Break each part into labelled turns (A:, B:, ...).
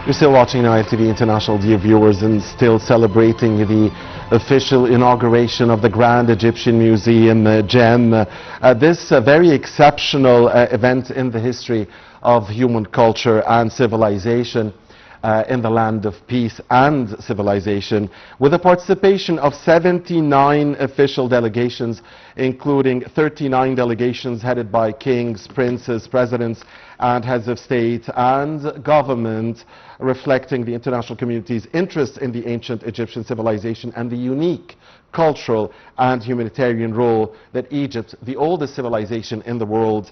A: You're still watching Nile TV International, dear viewers, and still celebrating the official inauguration of the Grand Egyptian Museum, GEM. This very exceptional event in the history of human culture and civilization in the land of peace and civilization, with the participation of 79 official delegations, including 39 delegations headed by kings, princes, presidents, and heads of state and government, reflecting the international community's interest in the ancient Egyptian civilization and the unique cultural and humanitarian role that Egypt, the oldest civilization in the world,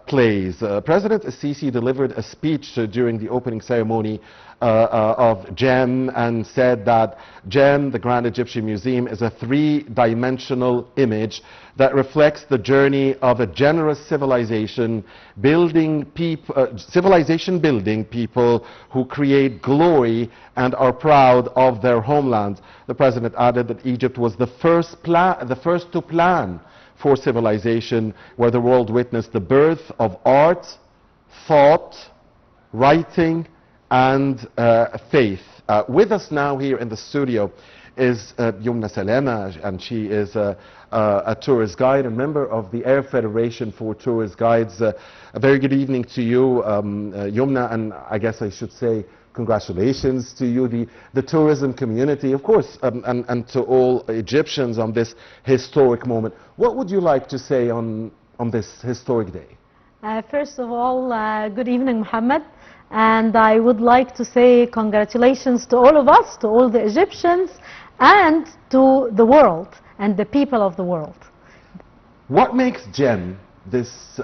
A: plays. President Sisi delivered a speech during the opening ceremony of GEM and said that GEM, the Grand Egyptian Museum, is a three-dimensional image that reflects the journey of a generous civilization building people who create glory and are proud of their homeland. The president added that Egypt was the first to plan for civilization, where the world witnessed the birth of art, thought, writing, and faith. With us now here in the studio is Yomna Salama, and she is a tourist guide, a member of the Arab Federation for Tourist Guides. A very good evening to you, Yomna, and I guess I should say congratulations to you, the tourism community, of course, and to all Egyptians on this historic moment. What would you like to say on this historic day?
B: First of all, good evening, Mohammed. And I would like to say congratulations to all of us, to all the Egyptians, and to the world, and the people of the world.
A: What makes GEM this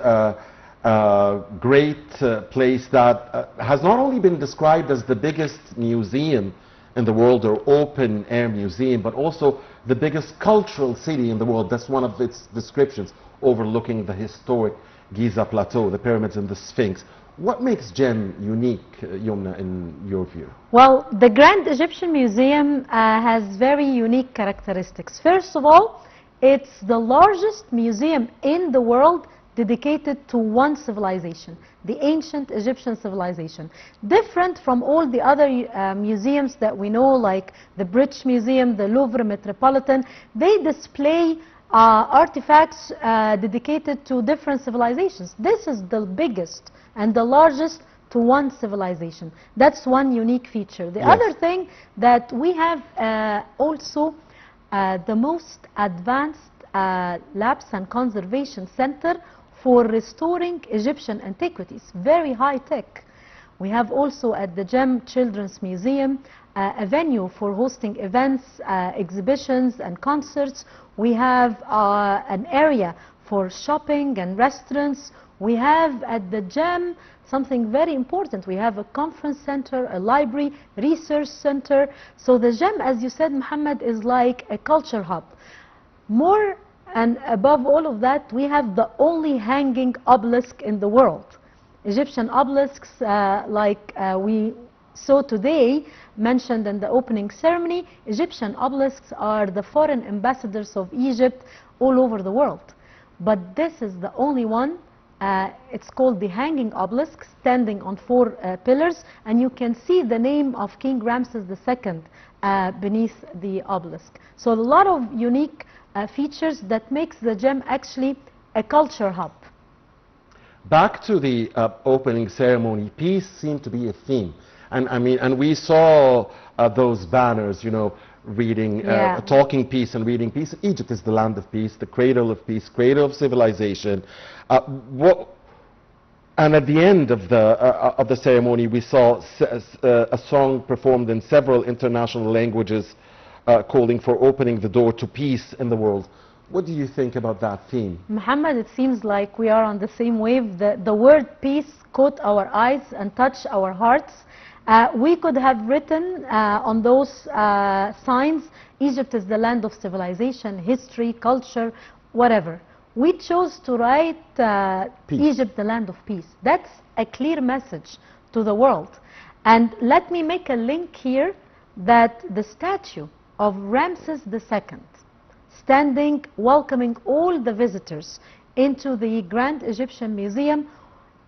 A: great place that has not only been described as the biggest museum in the world, or open-air museum, but also the biggest cultural city in the world? That's one of its descriptions, overlooking the historic Giza Plateau, the pyramids and the Sphinx. What makes GEM unique, Yomna, in your view?
B: Well, the Grand Egyptian Museum has very unique characteristics. First of all, it's the largest museum in the world dedicated to one civilization, the ancient Egyptian civilization. Different from all the other museums that we know, like the British Museum, the Louvre Metropolitan. They display artifacts dedicated to different civilizations. This is the biggest and the largest to one civilization. That's one unique feature. The other thing that we have also the most advanced labs and conservation center for restoring Egyptian antiquities, very high tech. We have also at the GEM Children's Museum a venue for hosting events, exhibitions and concerts. We have an area for shopping and restaurants. We have at the GEM something very important. We have a conference center, a library, research center. So the GEM, as you said, Mohammed, is like a culture hub. More and above all of that, we have the only hanging obelisk in the world. Egyptian obelisks like we saw today, mentioned in the opening ceremony, Egyptian obelisks are the foreign ambassadors of Egypt all over the world. But this is the only one. It's called the hanging obelisk, standing on four pillars, and you can see the name of King Ramses II beneath the obelisk. So a lot of unique features that makes the GEM actually a culture hub.
A: Back to the opening ceremony, peace seemed to be a theme, and we saw those banners, you know, reading, talking peace and reading peace. Egypt is the land of peace, the cradle of peace, cradle of civilization. And at the end of the ceremony, we saw a song performed in several international languages, calling for opening the door to peace in the world. What do you think about that theme?
B: Mohammed, it seems like we are on the same wave. The word peace caught our eyes and touched our hearts. We could have written on those signs, Egypt is the land of civilization, history, culture, whatever. We chose to write Egypt, the land of peace. That's a clear message to the world. And let me make a link here that the statue of Ramses II, standing, welcoming all the visitors into the Grand Egyptian Museum,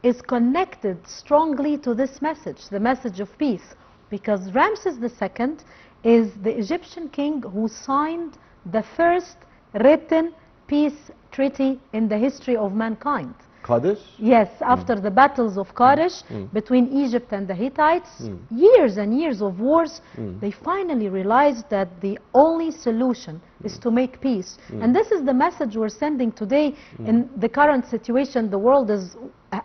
B: is connected strongly to this message, the message of peace, because Ramses II is the Egyptian king who signed the first written peace treaty in the history of mankind.
A: Kaddish?
B: Yes, after the battles of Kadesh between Egypt and the Hittites, years and years of wars, they finally realized that the only solution is to make peace. And this is the message we're sending today in the current situation the world is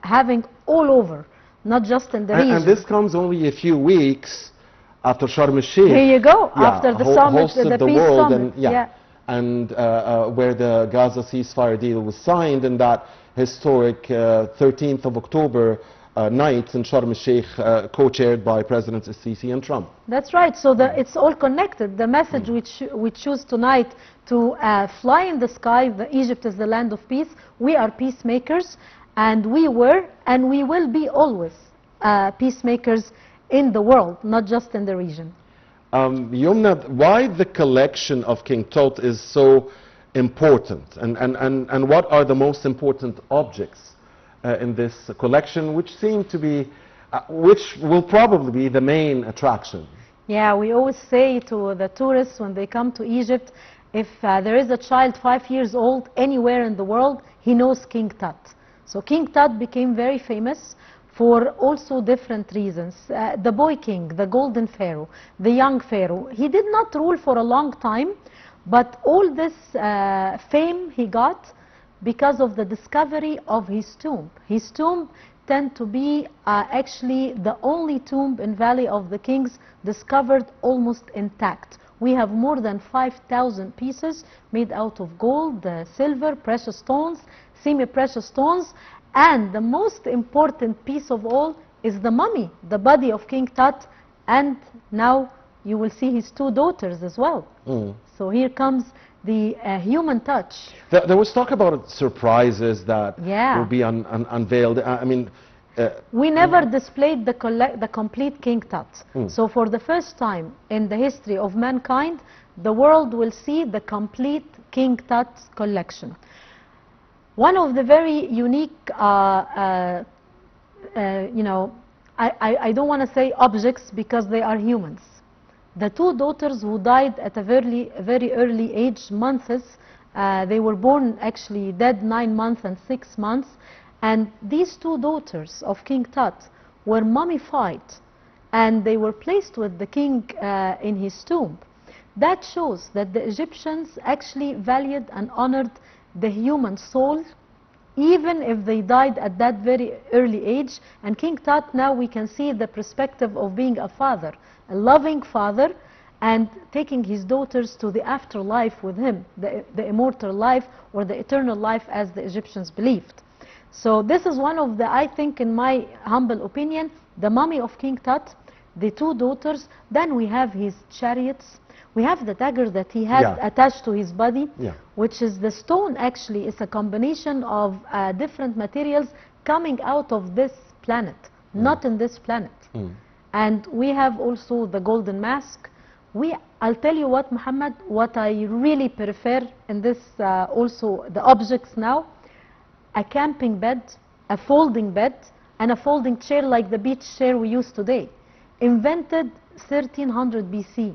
B: having all over, not just in the region.
A: And this comes only a few weeks after Sharm el-Sheikh.
B: Here you go, after the summit, the peace
A: world
B: summit.
A: And where the Gaza ceasefire deal was signed, and that historic 13th of October night in Sharm el-Sheikh, co-chaired by Presidents Sisi and Trump.
B: That's right. So it's all connected. The message we choose tonight to fly in the sky, Egypt is the land of peace. We are peacemakers, and we were and we will be always peacemakers in the world, not just in the region.
A: Yomna, why the collection of King Tut is so important, and what are the most important objects in this collection, which seem to be, which will probably be the main attraction?
B: Yeah, we always say to the tourists when they come to Egypt, if there is a child 5 years old anywhere in the world, he knows King Tut. So King Tut became very famous for also different reasons. The boy king, the golden pharaoh, the young pharaoh, he did not rule for a long time, but all this fame he got because of the discovery of his tomb. His tomb tend to be actually the only tomb in Valley of the Kings discovered almost intact. We have more than 5,000 pieces made out of gold, silver, precious stones, semi-precious stones, and the most important piece of all is the mummy, the body of King Tut, and now you will see his two daughters as well. So here comes the human touch.
A: There was talk about surprises that will be unveiled. I mean,
B: we never displayed the complete King Tut. So for the first time in the history of mankind, the world will see the complete King Tut collection. One of the very unique, I don't want to say objects because they are humans. The two daughters who died at a very early age, months, they were born actually dead 9 months and 6 months, and these two daughters of King Tut were mummified, and they were placed with the king in his tomb. That shows that the Egyptians actually valued and honored the human soul, even if they died at that very early age. And King Tut, now we can see the perspective of being a father, a loving father, and taking his daughters to the afterlife with him, the immortal life or the eternal life as the Egyptians believed. So this is one of the, I think in my humble opinion, the mummy of King Tut, the two daughters. Then we have his chariots. We have the dagger that he had attached to his body, which is the stone. Actually, it's a combination of different materials coming out of this planet, not in this planet. And we have also the golden mask. I'll tell you what, Muhammad, what I really prefer in this, also the objects now, a camping bed, a folding bed, and a folding chair like the beach chair we use today, invented 1300 BC.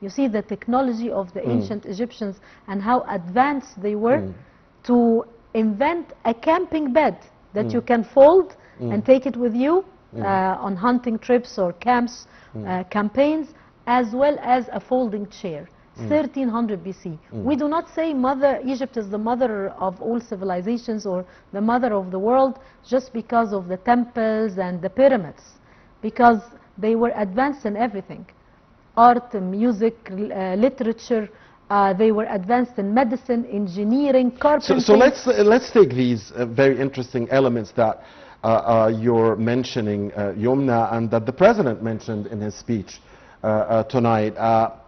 B: You see the technology of the ancient Egyptians and how advanced they were to invent a camping bed that you can fold and take it with you on hunting trips or camps, campaigns, as well as a folding chair. 1300 BC. We do not say Egypt is the mother of all civilizations or the mother of the world just because of the temples and the pyramids, because they were advanced in everything. Art, music, literature, they were advanced in medicine, engineering, carpentry.
A: So let's take these very interesting elements that you're mentioning, Yomna, and that the President mentioned in his speech tonight.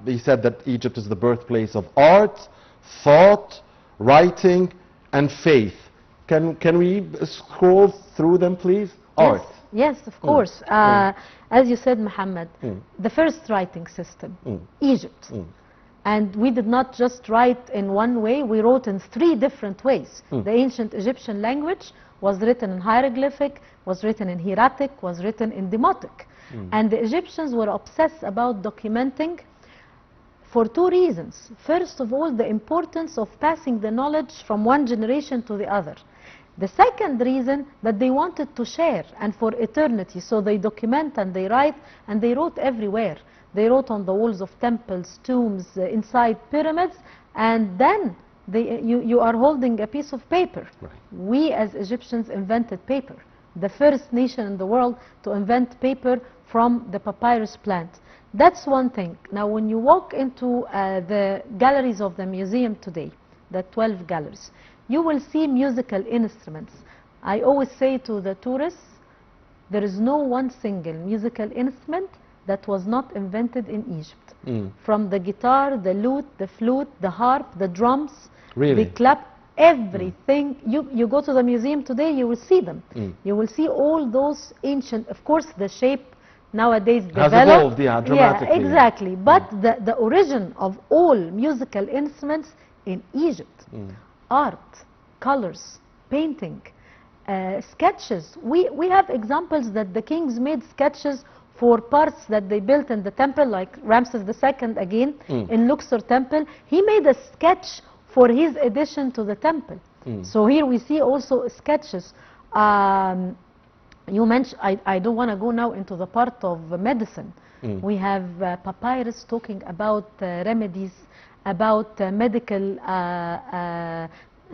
A: He said that Egypt is the birthplace of art, thought, writing, and faith. Can we scroll through them, please? Art.
B: Yes, of course. As you said, Muhammad, the first writing system, Egypt. And we did not just write in one way, we wrote in 3 different ways. The ancient Egyptian language was written in hieroglyphic, was written in hieratic, was written in demotic. And the Egyptians were obsessed about documenting for 2 reasons. First of all, the importance of passing the knowledge from one generation to the other. The second reason, that they wanted to share and for eternity. So they document and they write, and they wrote everywhere. They wrote on the walls of temples, tombs, inside pyramids, and then you are holding a piece of paper.
A: Right.
B: We as Egyptians invented paper. The first nation in the world to invent paper from the papyrus plant. That's one thing. Now when you walk into the galleries of the museum today, the 12 galleries, you will see musical instruments. I always say to the tourists, there is no one single musical instrument that was not invented in Egypt. From the guitar, the lute, the flute, the harp, the drums,
A: Really?
B: the clap, everything. You go to the museum today, you will see them. You will see all those ancient, of course the shape nowadays developed.
A: Has evolved, yeah, dramatically.
B: Yeah, exactly. But the origin of all musical instruments in Egypt, art, colors, painting, sketches. We have examples that the kings made sketches for parts that they built in the temple, like Ramses II again in Luxor temple. He made a sketch for his addition to the temple. So here we see also sketches. You mentioned, I don't want to go now into the part of medicine. We have papyrus talking about remedies, about medical,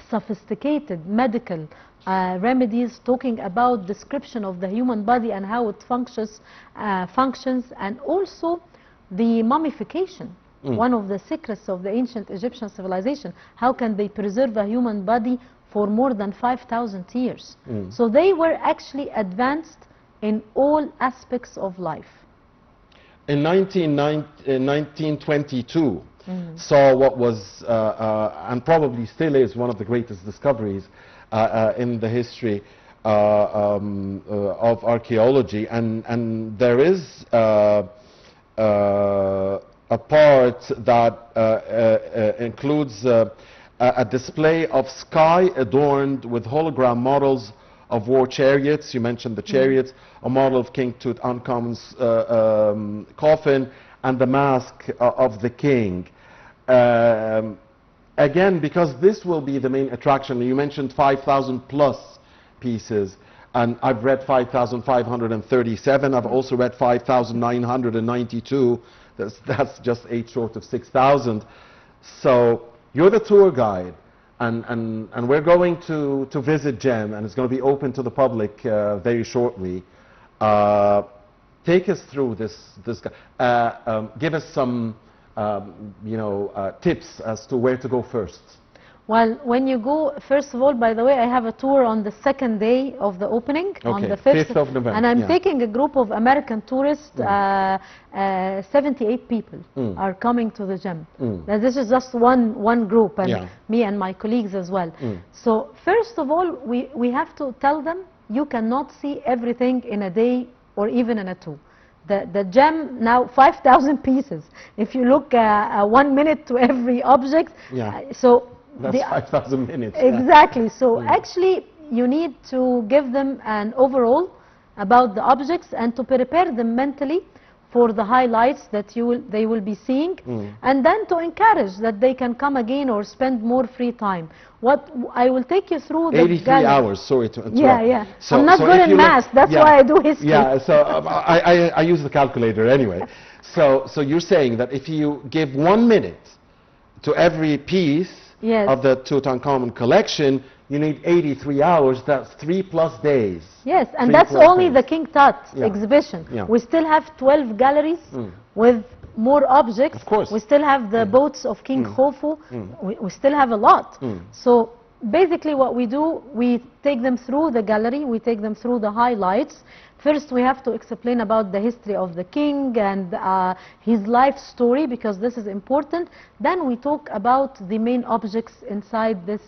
B: sophisticated medical remedies, talking about description of the human body and how it functions, and also the mummification. One of the secrets of the ancient Egyptian civilization, how can they preserve a human body for more than 5,000 years? So they were actually advanced in all aspects of life.
A: In 1922, saw what was, and probably still is, one of the greatest discoveries in the history of archaeology. And there is a part that includes a display of sky adorned with hologram models of war chariots. You mentioned the chariots, a model of King Tutankhamun's coffin, and the mask of the king. Again, because this will be the main attraction, you mentioned 5,000 plus pieces, and I've read 5,537. I've also read 5,992. That's just 8 short of 6,000. So you're the tour guide, and we're going to visit Gem, and it's going to be open to the public very shortly. Take us through this. Give us some tips as to where to go first.
B: Well, when you go, first of all, by the way, I have a tour on the 2nd day of the opening, on the 5th
A: of November.
B: And I'm taking a group of American tourists, 78 people are coming to the Gem. Now, this is just one group, and me and my colleagues as well. So first of all, we have to tell them, you cannot see everything in a day or even in a 2. The Gem, now 5,000 pieces. If you look 1 minute to every object, so
A: that's 5,000 minutes.
B: Exactly. So actually, you need to give them an overall about the objects and to prepare them mentally for the highlights that they will be seeing, and then to encourage that they can come again or spend more free time. What I will take you through the
A: 83
B: gallery.
A: hours. Sorry to interrupt.
B: Yeah.
A: So,
B: I'm not good in math. That's why I do history.
A: Yeah. So I use the calculator anyway. So you're saying that if you give 1 minute to every piece of the Tutankhamun collection, you need 83 hours. That's 3+ days.
B: Yes, and that's only the King Tut exhibition. We still have 12 galleries with more objects.
A: Of course.
B: We still have the boats of King Khufu. We still have a lot. So basically what we do, we take them through the gallery, we take them through the highlights. First, we have to explain about the history of the king and his life story, because this is important. Then we talk about the main objects inside this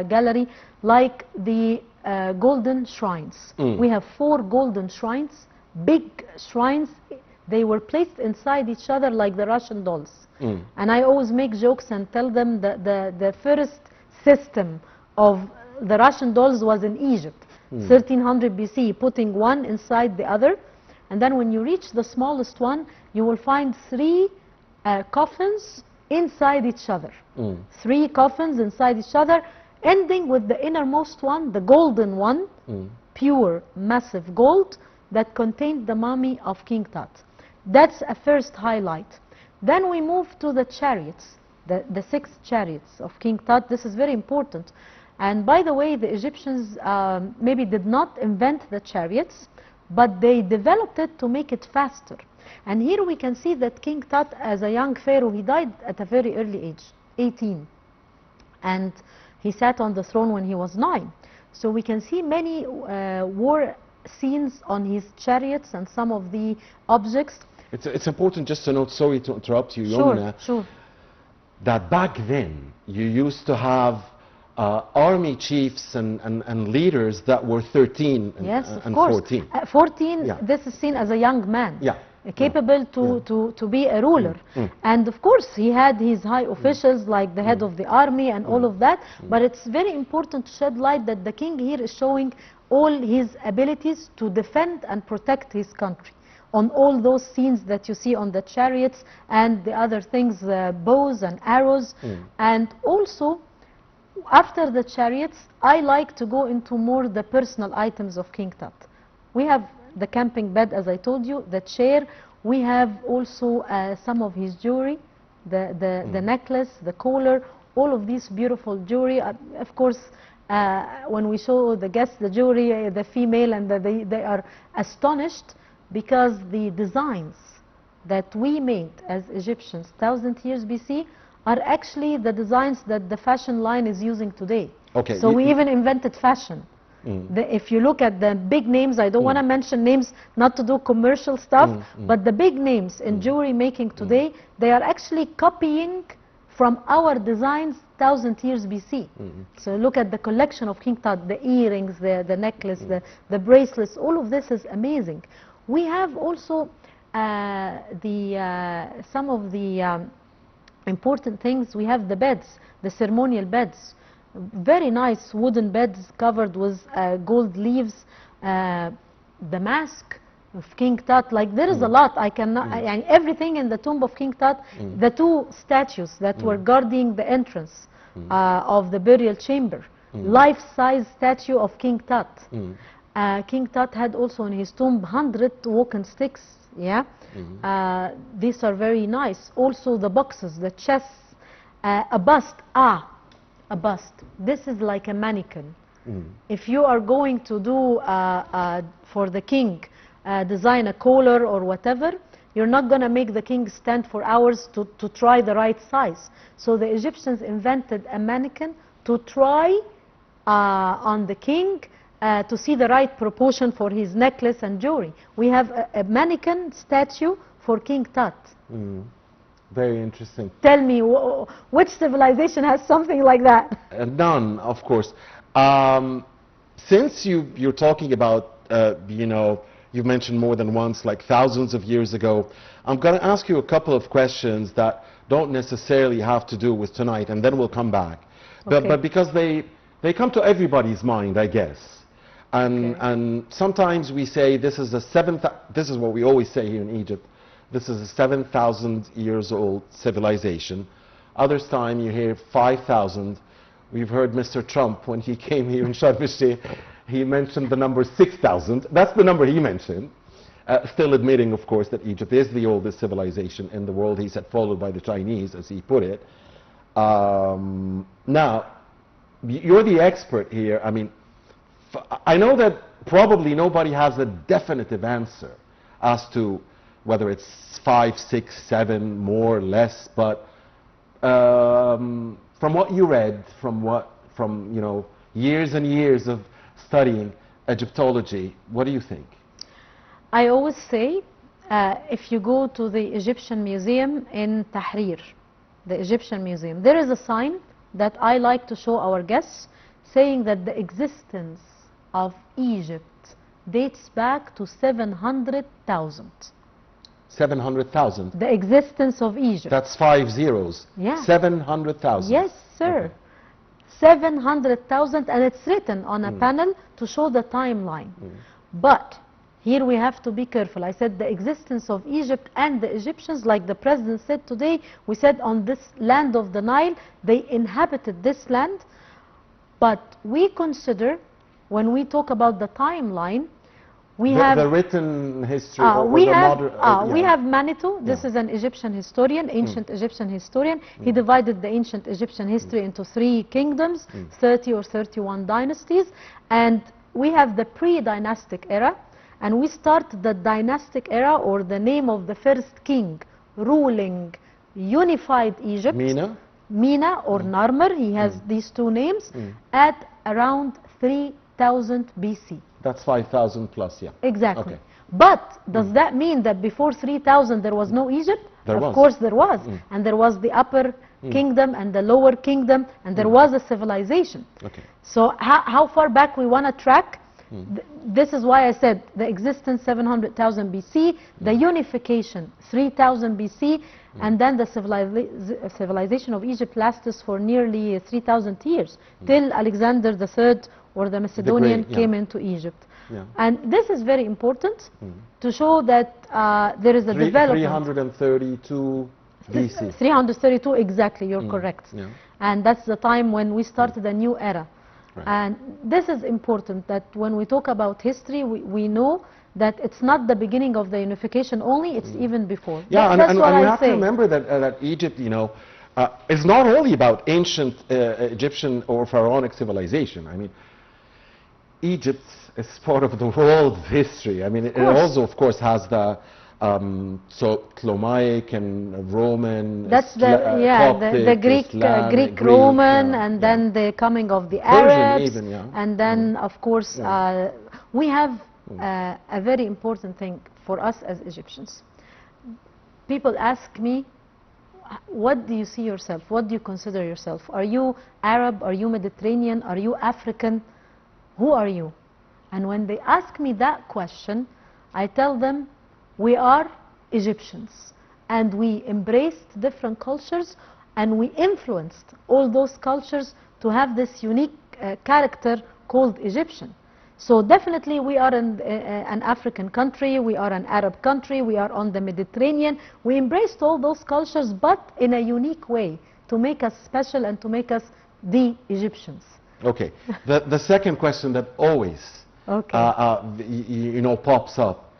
B: gallery, like the golden shrines. We have 4 golden shrines, big shrines, They were placed inside each other like the Russian dolls.
A: Mm.
B: And I always make jokes and tell them that the first system of the Russian dolls was in Egypt, 1300 BC, putting one inside the other. And then when you reach the smallest one, you will find three coffins inside each other. Three coffins inside each other, ending with the innermost one, the golden one, pure, massive gold, that contained the mummy of King Tut. That's a first highlight. Then we move to the chariots, the 6 chariots of King Tut. This is very important. And by the way, the Egyptians maybe did not invent the chariots, but they developed it to make it faster. And here we can see that King Tut, as a young pharaoh, he died at a very early age, 18. And he sat on the throne when he was 9. So we can see many war scenes on his chariots and some of the objects.
A: It's important just to note, sorry to interrupt you,
B: Sure,
A: Yomna,
B: sure.
A: that back then you used to have army chiefs and leaders that were 13 and,
B: Yes,
A: and
B: of course.
A: 14.
B: 14,
A: Yeah.
B: this is seen as a young man.
A: Yeah.
B: Capable to be a ruler. And of course he had his high officials like the head of the army and all of that, but it's very important to shed light that the king here is showing all his abilities to defend and protect his country on all those scenes that you see on the chariots and the other things, bows and arrows. And also after the chariots, I like to go into more the personal items of King Tut. We have the camping bed, as I told you, the chair. We have also some of his jewelry, the necklace, the collar, all of these beautiful jewelry. Of course, when we show the guests the jewelry, the female, and they are astonished because the designs that we made as Egyptians 1000 years BC are actually the designs that the fashion line is using today.
A: Okay.
B: So we even invented fashion. If you look at the big names, I don't want to mention names not to do commercial stuff, but the big names in jewelry making today, they are actually copying from our designs 1000 years BC. So look at the collection of King Tut, the earrings, the necklace, the bracelets, all of this is amazing. We have also some of the important things. We have the beds, the ceremonial beds. Very nice wooden beds covered with gold leaves. The mask of King Tut, like there is a lot. I cannot, and everything in the tomb of King Tut, the 2 statues that were guarding the entrance of the burial chamber, life-size statue of King Tut. King Tut had also in his tomb 100 walking sticks. Yeah, these are very nice. Also the boxes, the chests, a bust. A bust. This is like a mannequin. If you are going to do for the king, design a collar or whatever, you're not going to make the king stand for hours to try the right size. So the Egyptians invented a mannequin to try on the king to see the right proportion for his necklace and jewelry. We have a mannequin statue for King Tut.
A: Very interesting.
B: Tell me, which civilization has something like that?
A: None, of course. Since you're talking about, you know, you've mentioned more than once, like thousands of years ago, I'm going to ask you a couple of questions that don't necessarily have to do with tonight, and then we'll come back.
B: Okay.
A: But because they come to everybody's mind, I guess. And sometimes we say this is this is what we always say here in Egypt. This is a 7,000 years old civilization. Others time you hear 5,000. We've heard Mr. Trump when he came here in Sharm el-Sheikh, he mentioned the number 6,000. That's the number he mentioned. Still admitting, of course, that Egypt is the oldest civilization in the world. He said followed by the Chinese, as he put it. Now, you're the expert here. I mean, I know that probably nobody has a definitive answer as to whether it's 5, 6, 7, more, less, but from what you read, from you know, years and years of studying Egyptology, what do you think?
B: I always say, if you go to the Egyptian Museum in Tahrir, the Egyptian Museum, there is a sign that I like to show our guests saying that the existence of Egypt dates back to 700,000.
A: 700,000.
B: The existence of Egypt.
A: That's 5 zeros.
B: Yeah.
A: 700,000.
B: Yes, sir.
A: Okay.
B: 700,000, and it's written on a panel to show the timeline. But here we have to be careful. I said the existence of Egypt and the Egyptians, like the president said today, we said on this land of the Nile, they inhabited this land. But we consider, when we talk about the timeline, we have
A: the written history.
B: we have Manitou. This is an Egyptian historian, ancient Egyptian historian. He divided the ancient Egyptian history into 3 kingdoms, 30 or 31 dynasties, and we have the pre-dynastic era, and we start the dynastic era, or the name of the first king ruling unified Egypt. Mina or Narmer, he has these 2 names, at around 3000 BC.
A: That's 5,000 plus, yeah.
B: Exactly.
A: Okay.
B: But does that mean that before 3000 there was no Egypt? Of course there was. And there was the upper kingdom and the lower kingdom, and there was a civilization.
A: Okay.
B: So how far back we want to track? This is why I said the existence 700,000 BC, the unification 3000 BC, and then the civilization of Egypt lasted for nearly 3,000 years, till Alexander III or the Macedonian came into Egypt. And this is very important to show that there is a development.
A: 332 BC.
B: 332, exactly, you're correct. And that's the time when we started a new era. Right. And this is important, that when we talk about history, we know that it's not the beginning of the unification only, it's even before.
A: Yeah,
B: that's
A: and
B: what
A: we
B: I
A: have to remember that Egypt, you know, is not only about ancient Egyptian or pharaonic civilization. I mean, Egypt is part of the world's history. I mean, it also, of course, has the Ptolemaic and Roman.
B: That's the Greek, Roman, and then the coming of the Arabs,
A: even,
B: and then of course we have a very important thing for us as Egyptians. People ask me, what do you see yourself? What do you consider yourself? Are you Arab? Are you Mediterranean? Are you African? Who are you? And when they ask me that question, I tell them, we are Egyptians, and we embraced different cultures, and we influenced all those cultures to have this unique character called Egyptian. So definitely we are an African country, we are an Arab country, we are on the Mediterranean. We embraced all those cultures, but in a unique way, to make us special and to make us the Egyptians.
A: Okay. The second question that always you know, pops up: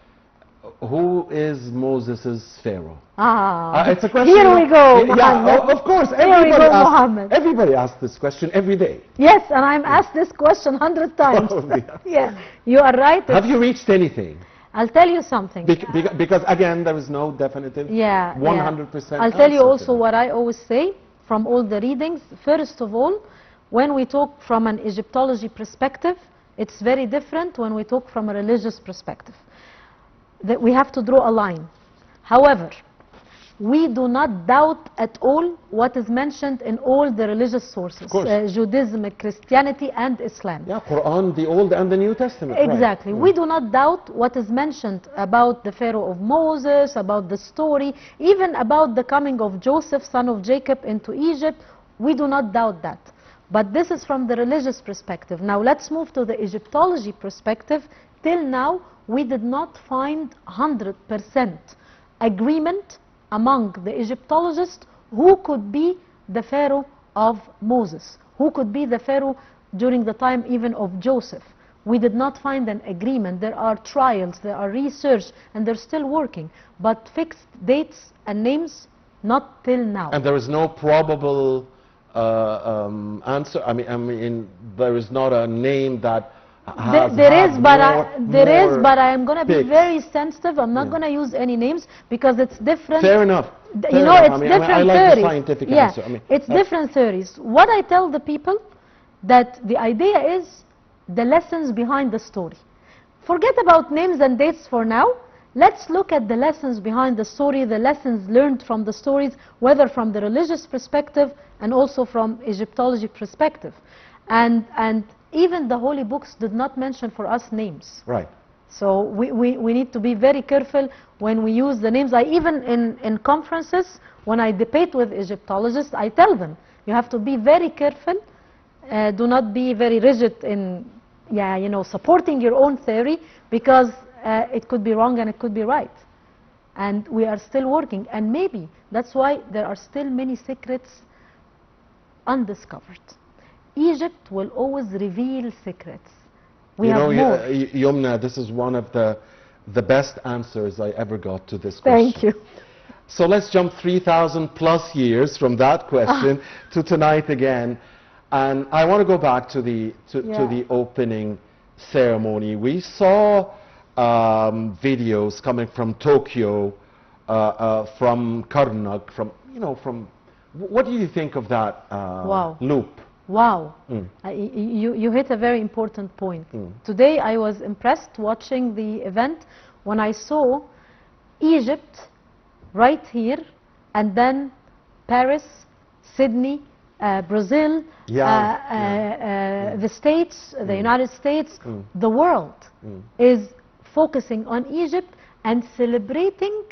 A: who is Moses' Pharaoh? It's a question.
B: Here we go, Muhammad.
A: Yeah, of course. Everybody asks this question every day.
B: Yes, and I'm asked this question 100 times. Yeah, you are right.
A: Have you reached anything?
B: I'll tell you something.
A: Because again, there is no definitive 100%.
B: I'll tell you also what I always say from all the readings. First of all, when we talk from an Egyptology perspective, it's very different when we talk from a religious perspective. That we have to draw a line. However, we do not doubt at all what is mentioned in all the religious sources, Judaism, Christianity, and Islam.
A: Yeah, Quran, the Old and the New Testament.
B: Exactly. We do not doubt what is mentioned about the Pharaoh of Moses, about the story, even about the coming of Joseph, son of Jacob, into Egypt. We do not doubt that. But this is from the religious perspective. Now let's move to the Egyptology perspective. Till now, we did not find 100% agreement among the Egyptologists who could be the Pharaoh of Moses, who could be the Pharaoh during the time even of Joseph. We did not find an agreement. There are trials, there are research, and they're still working. But fixed dates and names, not till now.
A: And there is no probable answer. I mean, there is not a name that
B: there is, but I am going to be very sensitive. I'm not going to use any names because it's different.
A: Fair enough.
B: You know, it's different
A: I like
B: theories.
A: The scientific answer.
B: It's different theories. What I tell the people, that the idea is the lessons behind the story. Forget about names and dates for now. Let's look at the lessons behind the story, the lessons learned from the stories, whether from the religious perspective and also from Egyptology perspective. And even the holy books did not mention for us names.
A: Right.
B: So we need to be very careful when we use the names. I even in conferences, when I debate with Egyptologists, I tell them, you have to be very careful. Do not be very rigid in, supporting your own theory, because it could be wrong and it could be right. And we are still working. And maybe that's why there are still many secrets undiscovered. Egypt will always reveal secrets. We have more.
A: Yomna, this is one of the best answers I ever got to this question.
B: Thank you.
A: So let's jump 3,000 plus years from that question to tonight again. And I want to go back to the opening ceremony. We saw videos coming from Tokyo, from Karnak, from what do you think of that loop?
B: Wow. You hit a very important point. Today I was impressed watching the event when I saw Egypt right here, and then Paris, Sydney, Brazil, the States, the United States, the world is focusing on Egypt and celebrating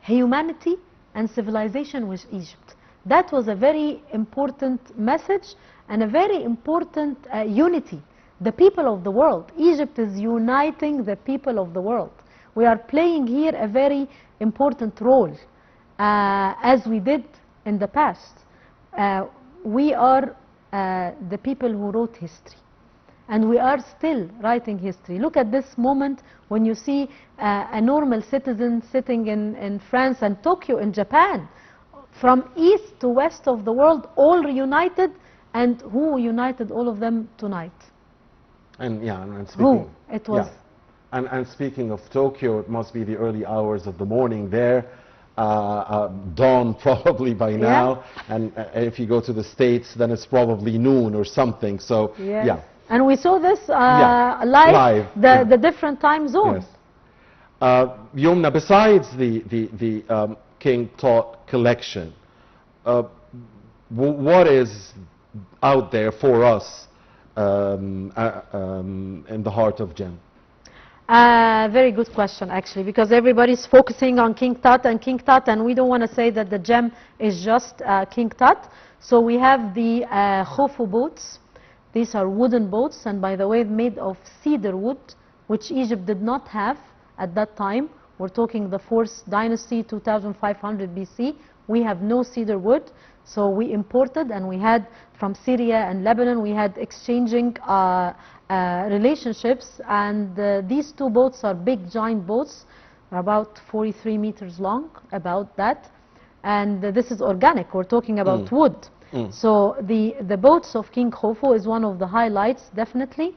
B: humanity and civilization with Egypt. That was a very important message and a very important unity. The people of the world. Egypt is uniting the people of the world. We are playing here a very important role, as we did in the past. We are the people who wrote history, and we are still writing history. Look at this moment when you see a normal citizen sitting in France and Tokyo in Japan, from east to west of the world, all reunited. And who united all of them tonight?
A: And speaking,
B: it was.
A: And speaking of Tokyo, it must be the early hours of the morning there, dawn probably by now. And if you go to the States, then it's probably noon or something. So
B: And we saw this live. The different time zones.
A: Yomna, besides the King Tut collection, what is out there for us in the heart of Gem?
B: Very good question, actually, because everybody's focusing on King Tut, and we don't want to say that the gem is just King Tut. So we have the Khufu boats. These are wooden boats, and by the way, made of cedar wood, which Egypt did not have at that time. We're talking the 4th dynasty, 2500 BC. We have no cedar wood. So we imported, and we had from Syria and Lebanon, we had exchanging relationships. And these two boats are big, giant boats, about 43 meters long, about that. And this is organic. We're talking about wood. So the boats of King Khufu is one of the highlights, definitely.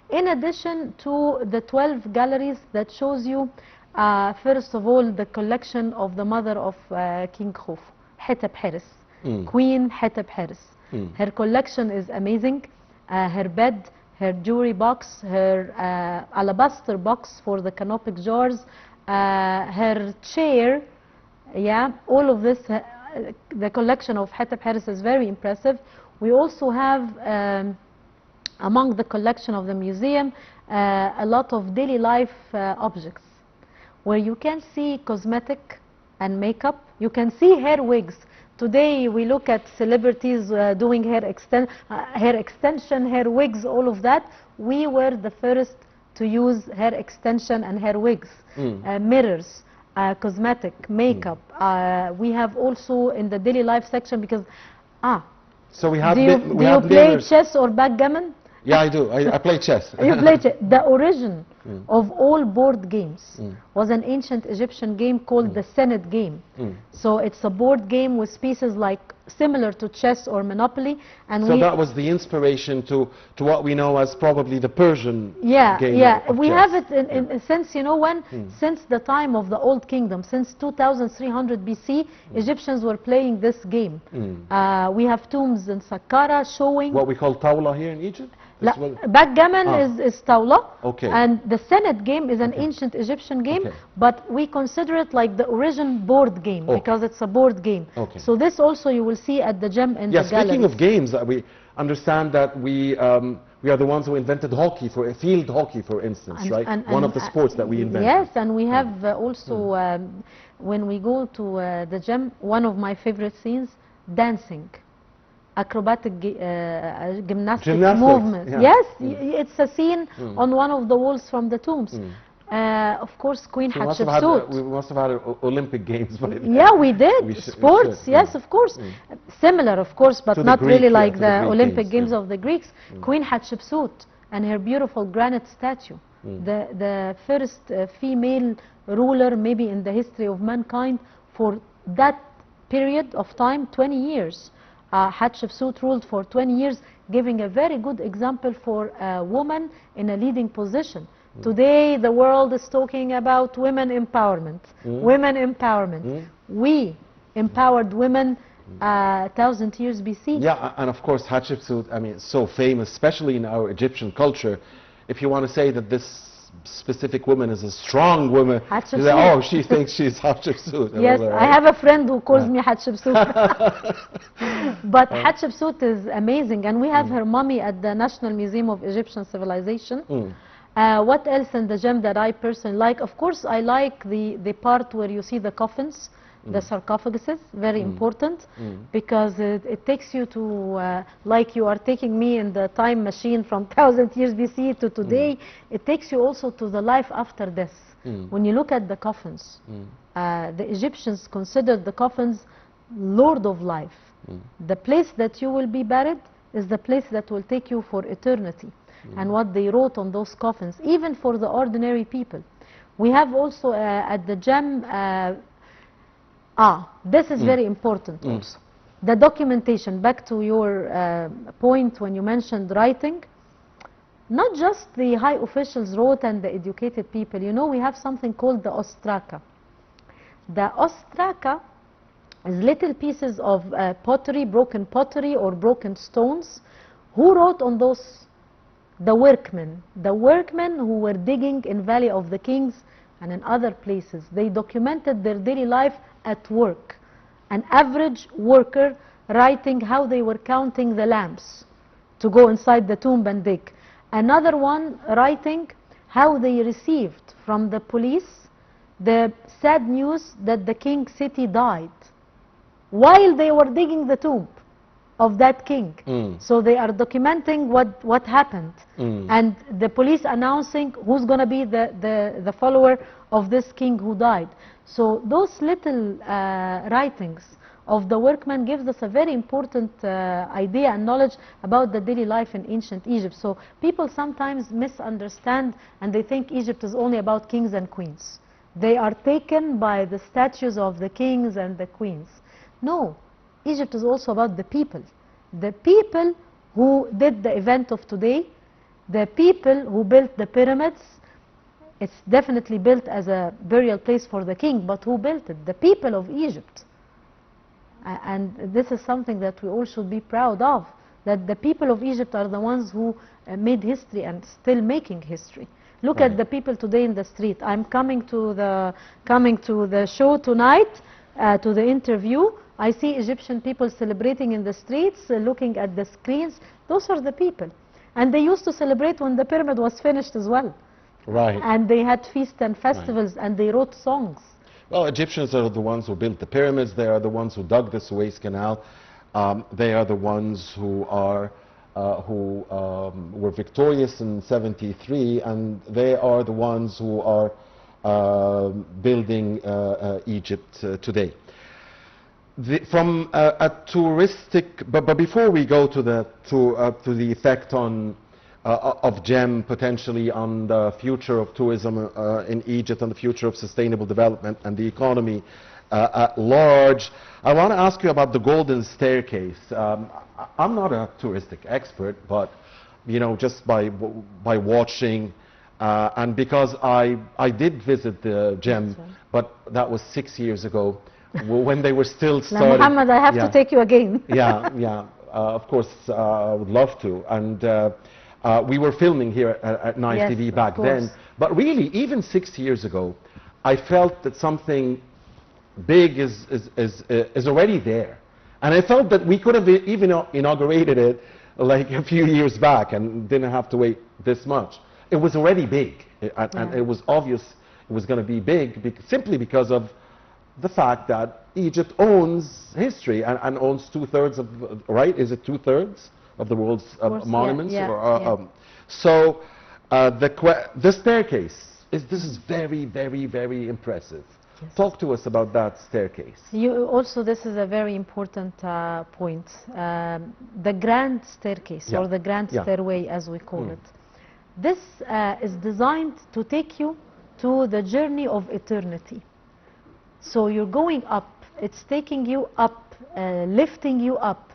B: In addition to the 12 galleries that shows you, first of all, the collection of the mother of King Khufu, Hetep Queen Hetep. Her collection is amazing. Her bed, her jewelry box, her alabaster box for the canopic jars, her chair, all of this, the collection of Hetep is very impressive. We also have, among the collection of the museum, a lot of daily life objects, where you can see cosmetic and makeup. You can see hair wigs. Today we look at celebrities doing hair extension, hair wigs, all of that. We were the first to use hair extension and hair wigs, mirrors, cosmetic, makeup. We have also in the daily life section, because
A: so we have
B: do you play chess or backgammon?
A: Yeah, I do. I play chess.
B: You play chess. The origin of all board games was an ancient Egyptian game called the Senate game. So it's a board game with pieces like similar to chess or Monopoly. And
A: so that was the inspiration to what we know as probably the Persian game of
B: we
A: chess.
B: have it since, you know when? Since the time of the Old Kingdom, since 2300 BC, Egyptians were playing this game. We have tombs in Saqqara showing...
A: What we call tawla here in Egypt?
B: Backgammon is tawla,
A: okay.
B: And the Senate game is an ancient Egyptian game, but we consider it like the origin board game because it's a board game. So this also you will see at the gem in the gallery.
A: Speaking of games, we understand that we We are the ones who invented hockey, field hockey, for instance, right? One of the sports that we invented.
B: Yes, and we have also, when we go to the gym, one of my favorite scenes, dancing. Acrobatic gymnastic movement.
A: Yeah.
B: Yes, it's a scene on one of the walls from the tombs. Of course, Queen Hatshepsut.
A: We must have had Olympic Games by then.
B: Yeah, we did. Sports, yes, of course. Similar, of course, but not really like the Olympic Games of the Greeks. Queen Hatshepsut and her beautiful granite statue. The first female ruler maybe in the history of mankind for that period of time, 20 years. Hatshepsut ruled for 20 years, giving a very good example for a woman in a leading position. Today, the world is talking about women empowerment. Women empowerment. We empowered women 1,000 years BC.
A: Yeah, and of course, Hatshepsut, I mean, so famous, especially in our Egyptian culture. If you want to say that this specific woman is a strong woman, you say, oh, she thinks she's Hatshepsut.
B: Yes, I have a friend who calls me Hatshepsut. But Hatshepsut is amazing, and we have her mummy at the National Museum of Egyptian Civilization. What else in the gem that I personally like? Of course, I like the part where you see the coffins, the sarcophaguses, very important, because it takes you to, like you are taking me in the time machine from 1,000 years BC to today, it takes you also to the life after death. When you look at the coffins, the Egyptians considered the coffins Lord of life. The place that you will be buried is the place that will take you for eternity. And what they wrote on those coffins, even for the ordinary people. We have also at the gem, this is very important also. The documentation, back to your point when you mentioned writing, not just the high officials wrote and the educated people. You know, we have something called the ostraka. The ostraka is little pieces of pottery, broken pottery or broken stones. Who wrote on those? The workmen who were digging in Valley of the Kings and in other places. They documented their daily life at work. An average worker writing how they were counting the lamps to go inside the tomb and dig. Another one writing how they received from the police the sad news that the king city died while they were digging the tomb of that king. So they are documenting what happened, and the police announcing who's going to be the follower of this king who died. So those little writings of the workmen gives us a very important idea and knowledge about the daily life in ancient Egypt. So people sometimes misunderstand and they think Egypt is only about kings and queens. They are taken by the statues of the kings and the queens. No. Egypt is also about the people who did the event of today, the people who built the pyramids. It's definitely built as a burial place for the king, but who built it? The people of Egypt. And this is something that we all should be proud of, that the people of Egypt are the ones who made history and still making history. Look at the people today in the street. I'm coming to the show tonight, to the interview. I see Egyptian people celebrating in the streets, looking at the screens. Those are the people. And they used to celebrate when the pyramid was finished as well.
A: Right.
B: And they had feasts and festivals, and they wrote songs.
A: Well, Egyptians are the ones who built the pyramids. They are the ones who dug the Suez Canal. They are the ones who were victorious in 73, and they are the ones who are building Egypt today. From a touristic, but before we go to the effect of GEM potentially on the future of tourism in Egypt and the future of sustainable development and the economy at large, I want to ask you about the Golden Staircase. I'm not a touristic expert, but you know, just by watching and because I did visit the GEM, but that was 6 years ago. When they were still starting.
B: Muhammad, I have to take you again.
A: Of course, I would love to. And we were filming here at Nile TV back then. But really, even 6 years ago, I felt that something big is already there. And I felt that we could have even inaugurated it like a few years back and didn't have to wait this much. It was already big, and it was obvious it was going to be big simply because of the fact that Egypt owns history and owns 2/3 of, right? Is it 2/3 of the world's monuments? So the staircase, this is very, very, very impressive. Yes. Talk to us about that staircase.
B: This is a very important point. The grand staircase, or the grand stairway as we call it. This is designed to take you to the journey of eternity. So you're going up, it's taking you up, lifting you up.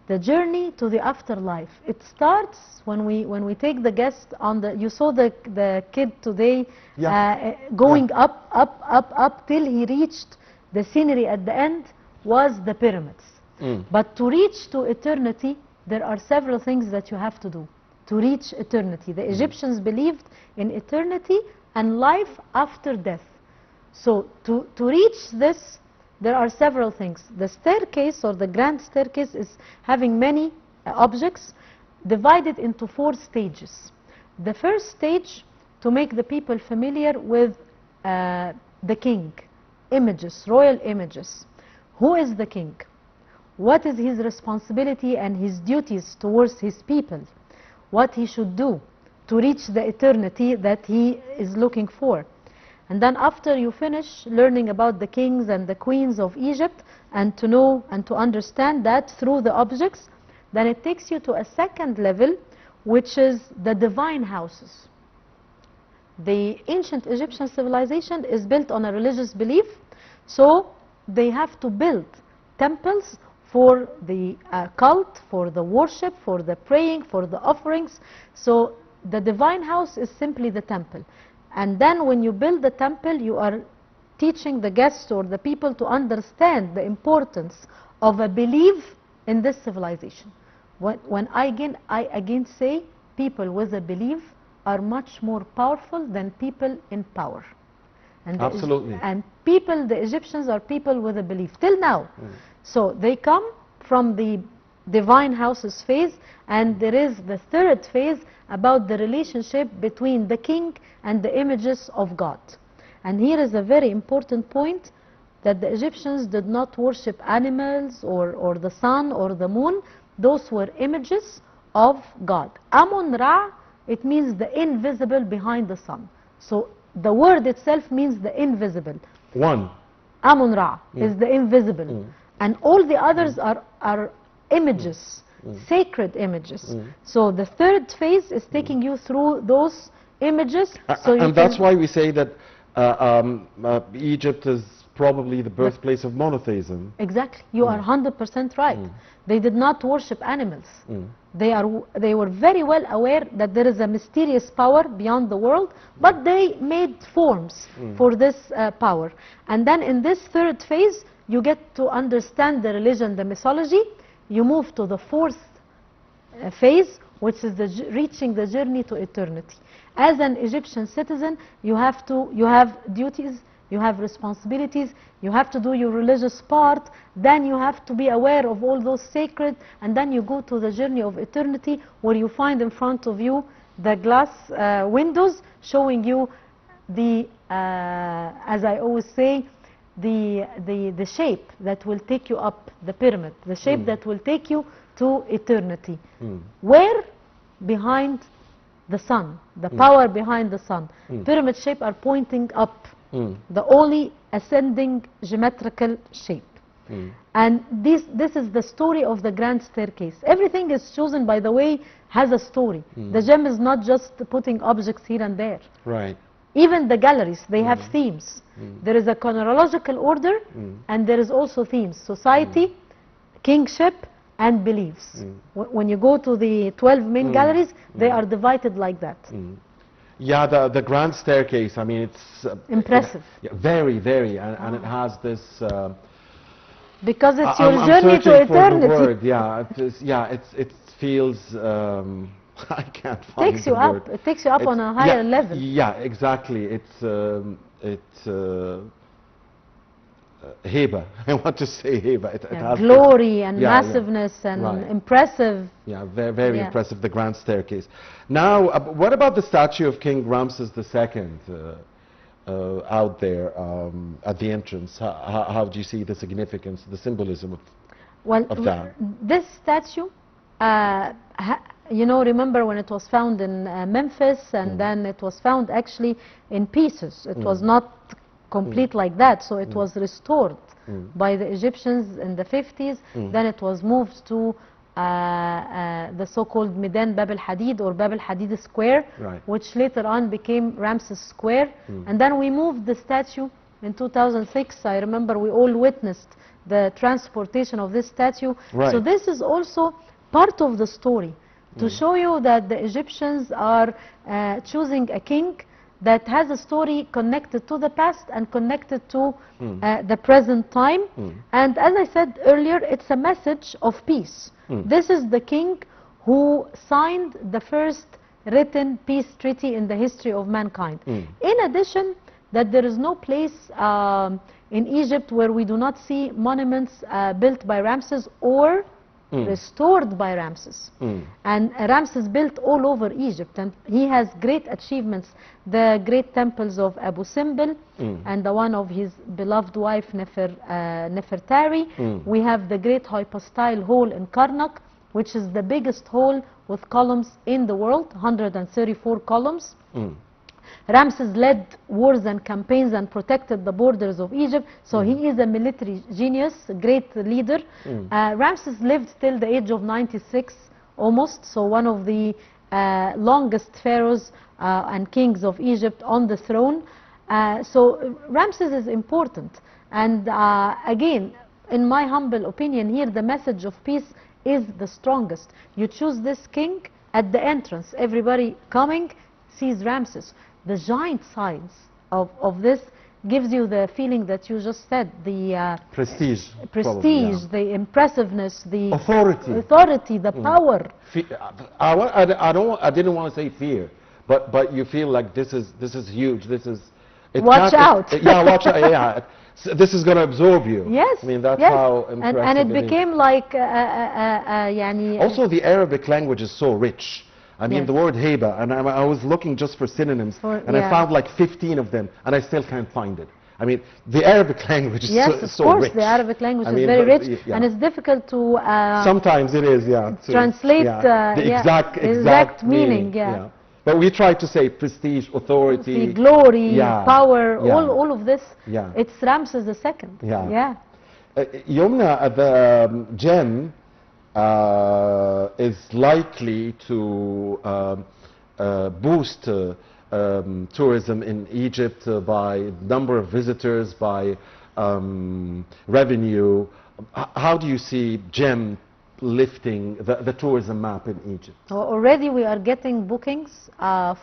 B: The journey to the afterlife. It starts when we take the guest on the. You saw the kid today going up till he reached the scenery at the end was the pyramids. But to reach to eternity, there are several things that you have to do to reach eternity. The Egyptians believed in eternity and life after death. So to reach this, there are several things. The staircase, or the grand staircase, is having many objects divided into 4 stages. The first stage, to make the people familiar with the king, images, royal images. Who is the king? What is his responsibility and his duties towards his people? What he should do to reach the eternity that he is looking for. And then after you finish learning about the kings and the queens of Egypt, and to know and to understand that through the objects, then it takes you to a second level, which is the divine houses. The ancient Egyptian civilization is built on a religious belief, so they have to build temples for the cult, for the worship, for the praying, for the offerings. So the divine house is simply the temple. And then when you build the temple, you are teaching the guests or the people to understand the importance of a belief in this civilization. When I again say, people with a belief are much more powerful than people in power. And
A: absolutely.
B: And people, the Egyptians, are people with a belief till now. So they come from the divine houses phase, and there is the third phase about the relationship between the king and the images of God. And here is a very important point, that the Egyptians did not worship animals or the sun or the moon. Those were images of God. Amun-Ra, it means the invisible behind the sun. So the word itself means the invisible.
A: One.
B: Amun-Ra is the invisible. And all the others are images, sacred images. So the third phase is taking you through those images.
A: And that's why we say that Egypt is probably the birthplace of monotheism.
B: Exactly. You are 100% right. They did not worship animals. They were very well aware that there is a mysterious power beyond the world, but they made forms for this power. And then in this third phase, you get to understand the religion, the mythology. You move to the fourth phase, which is reaching the journey to eternity. As an Egyptian citizen, you have duties, you have responsibilities, you have to do your religious part, then you have to be aware of all those sacred, and then you go to the journey of eternity, where you find in front of you the glass windows showing you the, as I always say, the shape that will take you up the pyramid, the shape that will take you to eternity. Where? Behind the sun, the power behind the sun. Pyramid shape are pointing up, the only ascending geometrical shape. And this is the story of the grand staircase. Everything is chosen, by the way, has a story. The gem is not just putting objects here and there.
A: Right.
B: Even the galleries, they have themes. There is a chronological order, and there is also themes: society, kingship, and beliefs. When you go to the 12 main galleries, they are divided like that.
A: Yeah, the grand staircase, I mean, it's
B: impressive.
A: Very, very, and it has this...
B: because it's your journey to eternity.
A: For the word. Yeah, it feels... I can't find
B: takes you
A: the word.
B: Up. It takes you up on a higher level.
A: Yeah, exactly. heba. I want to say heba. It has
B: glory and
A: yeah,
B: massiveness and
A: right.
B: impressive.
A: Yeah, very, very impressive, the grand staircase. Now, what about the statue of King Ramses II out there at the entrance? How do you see the significance, the symbolism of that?
B: This statue, you know, remember when it was found in Memphis, and then it was found actually in pieces. It was not complete like that, so it was restored by the Egyptians in the 50s. Then it was moved to the so-called Midan Bab al-Hadid, or Bab al-Hadid Square, which later on became Ramses Square. And then we moved the statue in 2006. I remember we all witnessed the transportation of this statue. So this is also part of the story, to show you that the Egyptians are choosing a king that has a story connected to the past and connected to the present time. And as I said earlier, it's a message of peace. This is the king who signed the first written peace treaty in the history of mankind. In addition, that there is no place in Egypt where we do not see monuments built by Ramses or restored by Ramses. And Ramses built all over Egypt, and he has great achievements. The great temples of Abu Simbel and the one of his beloved wife Nefertari. We have the great hypostyle hall in Karnak, which is the biggest hall with columns in the world, 134 columns. Ramses led wars and campaigns and protected the borders of Egypt, so he is a military genius, a great leader. Ramses lived till the age of 96 almost, so one of the longest pharaohs and kings of Egypt on the throne. So Ramses is important, and again, in my humble opinion here, the message of peace is the strongest. You choose this king at the entrance, everybody coming sees Ramses. The giant size of this gives you the feeling that you just said, the prestige, probably, the impressiveness, the authority, the power.
A: I didn't want to say fear, but you feel like this is huge.
B: Watch out.
A: Yeah, watch out. Yeah, this is going to absorb you.
B: Yes.
A: I mean, that's how impressive
B: and it became like
A: also the Arabic language is so rich. I mean, the word heba, and I was looking just for synonyms, and I found like 15 of them, and I still can't find it. I mean, the Arabic language is so rich.
B: Yes, of course, the Arabic language is very rich, and it's difficult to...
A: sometimes it is,
B: translate
A: the exact meaning. But we try to say prestige, authority,
B: glory, power, all of this. It's Ramses II.
A: Yomna, the gem is likely to boost tourism in Egypt by number of visitors, by revenue. How do you see GEM lifting the tourism map in Egypt?
B: Already we are getting bookings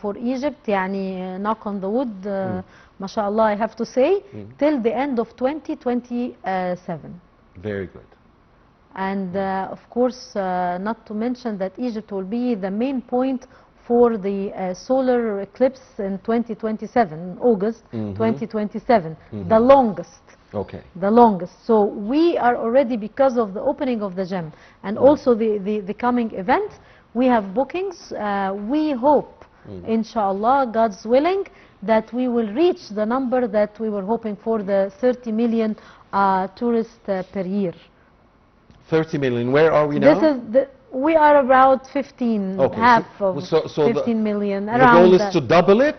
B: for Egypt, يعني knock on the wood, mashallah, I have to say, till the end of 2027.
A: Very good.
B: And of course, not to mention that Egypt will be the main point for the solar eclipse in 2027, August 2027, the longest.
A: Okay.
B: The longest. So we are already, because of the opening of the GEM and also the coming event, we have bookings. We hope, inshallah, God's willing, that we will reach the number that we were hoping for, the 30 million tourists per year.
A: 30 million. Where are we now?
B: We are about 15, half of 15 million.
A: The goal is to double it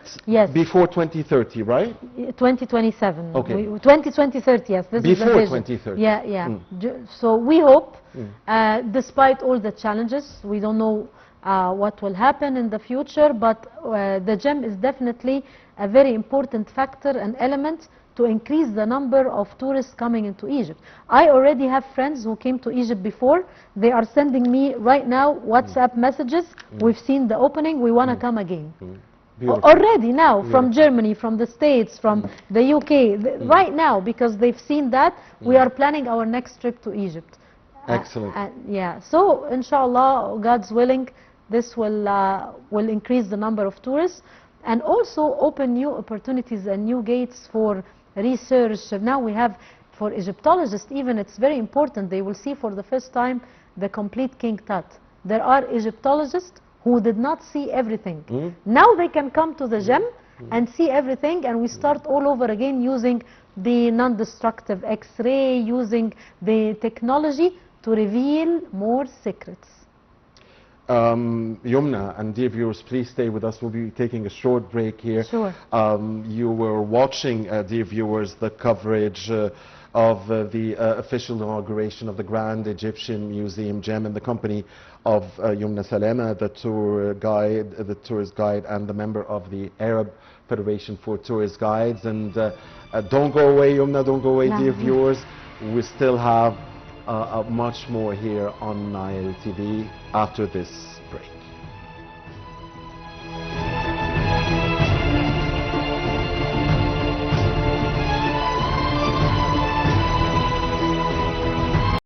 A: before 2030, right?
B: 2027.
A: Okay.
B: 2030, yes. This is the vision.
A: Before 2030.
B: Yeah. So we hope, despite all the challenges, we don't know what will happen in the future, but the GEM is definitely a very important factor and element to increase the number of tourists coming into Egypt. I already have friends who came to Egypt before. They are sending me right now WhatsApp messages. We've seen the opening, we want to come again. Already now, from Germany, from the States, from the UK, right now, because they've seen that, we are planning our next trip to Egypt.
A: Excellent.
B: So inshallah, God's willing, this will increase the number of tourists and also open new opportunities and new gates for research. Now we have For Egyptologists even, it's very important. They will see for the first time the complete King Tut. There are Egyptologists who did not see everything. Now they can come to the gem and see everything, and we start all over again using the non-destructive X-ray, using the technology to reveal more secrets.
A: Yomna and dear viewers, please stay with us. We'll be taking a short break here.
B: Sure.
A: You were watching, dear viewers, the coverage of the official inauguration of the Grand Egyptian Museum Gem in the company of Yomna Salama, the tourist guide, and the member of the Arab Federation for Tourist Guides. And don't go away, Yomna, don't go away, dear viewers. We still have much more here on Nile TV after this break.